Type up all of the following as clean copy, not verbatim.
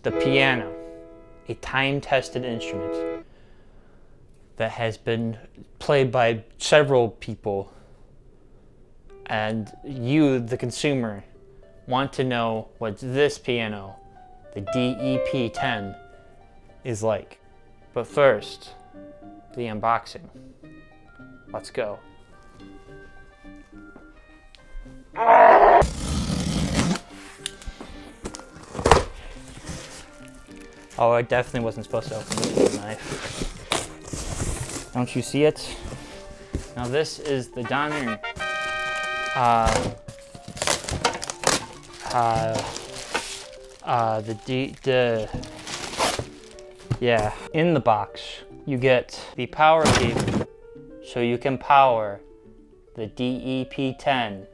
The piano, a time-tested instrument that has been played by several people, and you, the consumer, want to know what this piano, the DEP-10, is like. But first, the unboxing. Let's go. Oh, I definitely wasn't supposed to open this with a knife. Don't you see it? Now this is the Donner in the box you get the power cable so you can power the DEP-10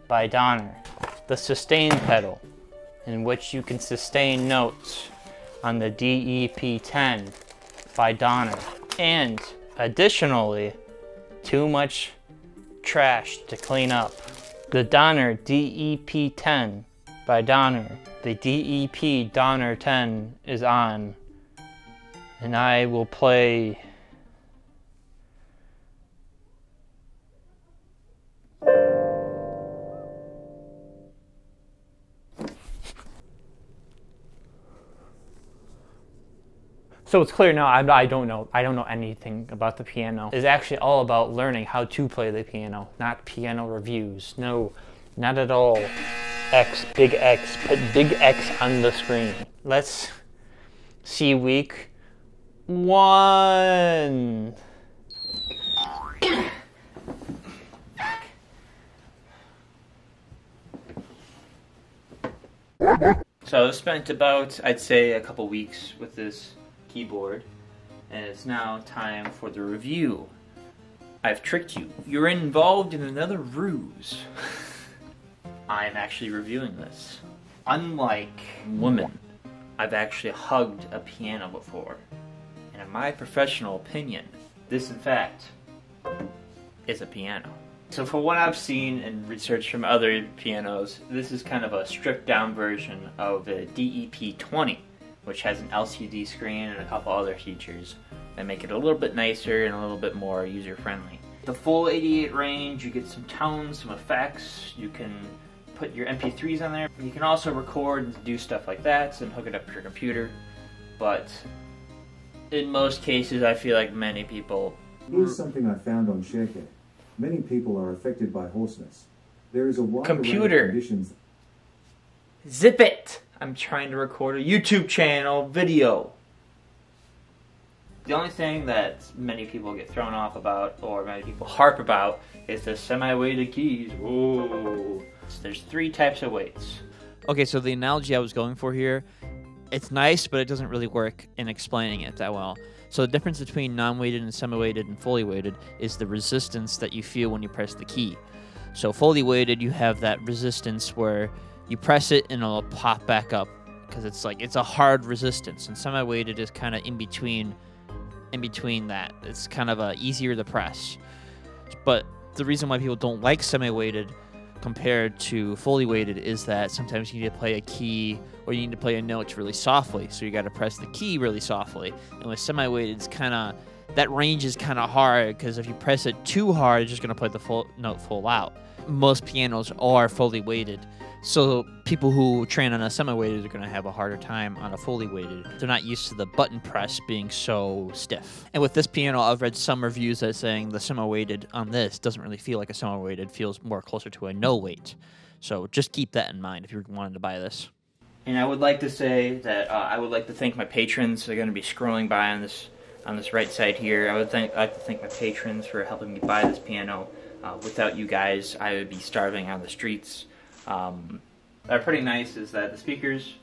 by Donner, the sustain pedal in which you can sustain notes on the DEP-10 by Donner, and additionally, too much trash to clean up. The Donner DEP-10 by Donner. The DEP Donner 10 is on, and I will play So it's clear now, I don't know anything about the piano. It's actually all about learning how to play the piano, not piano reviews. No, not at all. Big X, put big X on the screen. Let's see week 1. So I've spent about, I'd say, a couple weeks with this keyboard, and it's now time for the review. I've tricked you. You're involved in another ruse. I'm actually reviewing this. Unlike women, I've actually hugged a piano before, and in my professional opinion, this in fact is a piano. So for what I've seen and researched from other pianos, this is kind of a stripped down version of a DEP-20, which has an LCD screen and a couple other features that make it a little bit nicer and a little bit more user-friendly. The full 88 range, you get some tones, some effects, you can put your MP3s on there. You can also record and do stuff like that and hook it up to your computer, but in most cases I feel like many people... Here's something I found on ShareCare. Many people are affected by hoarseness. There is a wide array of conditions... Zip it! I'm trying to record a YouTube channel video. The only thing that many people get thrown off about, or many people harp about, is the semi-weighted keys. Whoa. There's 3 types of weights. Okay, so the analogy I was going for here, it's nice, but it doesn't really work in explaining it that well. So the difference between non-weighted and semi-weighted and fully weighted is the resistance that you feel when you press the key. So fully weighted, you have that resistance where you press it and it'll pop back up because it's a hard resistance, and semi-weighted is kind of in between that. It's kind of easier to press. But the reason why people don't like semi-weighted compared to fully weighted is that sometimes you need to play a key or you need to play a note really softly, so you got to press the key really softly. And with semi-weighted, it's kind of, that range is kind of hard because if you press it too hard, it's just going to play the full note full out. Most pianos are fully weighted, so people who train on a semi-weighted are going to have a harder time on a fully weighted. They're not used to the button press being so stiff. And with this piano, I've read some reviews that saying the semi-weighted on this doesn't really feel like a semi-weighted, feels more closer to a no-weight. So just keep that in mind if you're wanting to buy this. And I would like to say that I would like to thank my patrons. They're going to be scrolling by on this right side here. I'd like to thank my patrons for helping me buy this piano. Without you guys, I would be starving on the streets. They're pretty nice is that the speakers,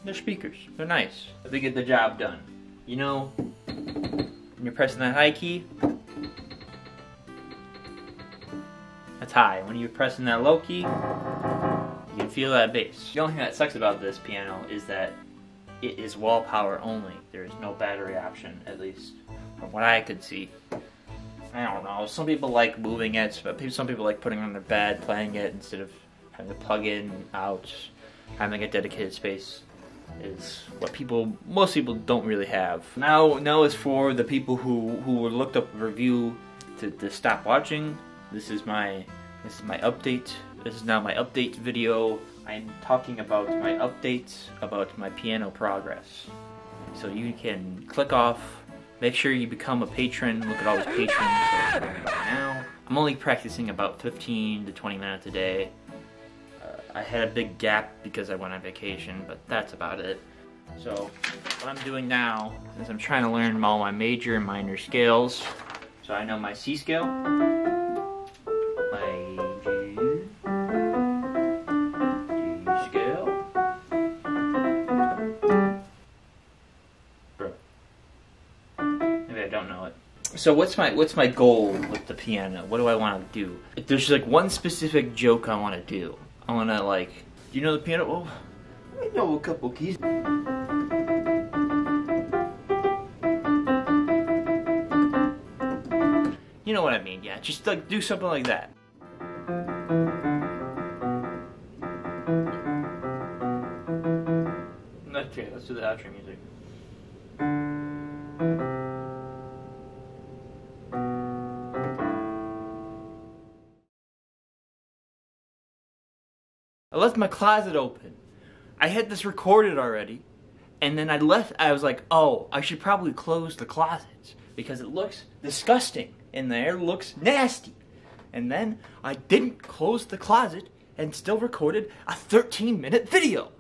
they're speakers. They're nice. They get the job done. You know, when you're pressing that high key, that's high. When you're pressing that low key, you can feel that bass. The only thing that sucks about this piano is that it is wall power only. There is no battery option, at least from what I could see. I don't know. Some people like moving it, but some people like putting it on their bed, playing it instead of having to plug in, out, having a dedicated space is what most people don't really have. Now is for the people who looked up a review to stop watching. This is my update. This is now my update video. I'm talking about my updates about my piano progress. So you can click off. Make sure you become a patron. Look at all those patrons that I'm about now. I'm only practicing about 15 to 20 minutes a day. I had a big gap because I went on vacation, but that's about it. So what I'm doing now is I'm trying to learn all my major and minor scales. So I know my C scale, my G scale. Bro. Maybe I don't know it. So what's my goal with the piano? What do I want to do? If there's like one specific joke I want to do. I want to like, do you know the piano? Well, I know a couple keys. You know what I mean, yeah. Just like do something like that. Okay, let's do the outro music. I left my closet open. I had this recorded already, and then I was like, oh, I should probably close the closet because it looks disgusting in there, it looks nasty. And then I didn't close the closet and still recorded a 13-minute video.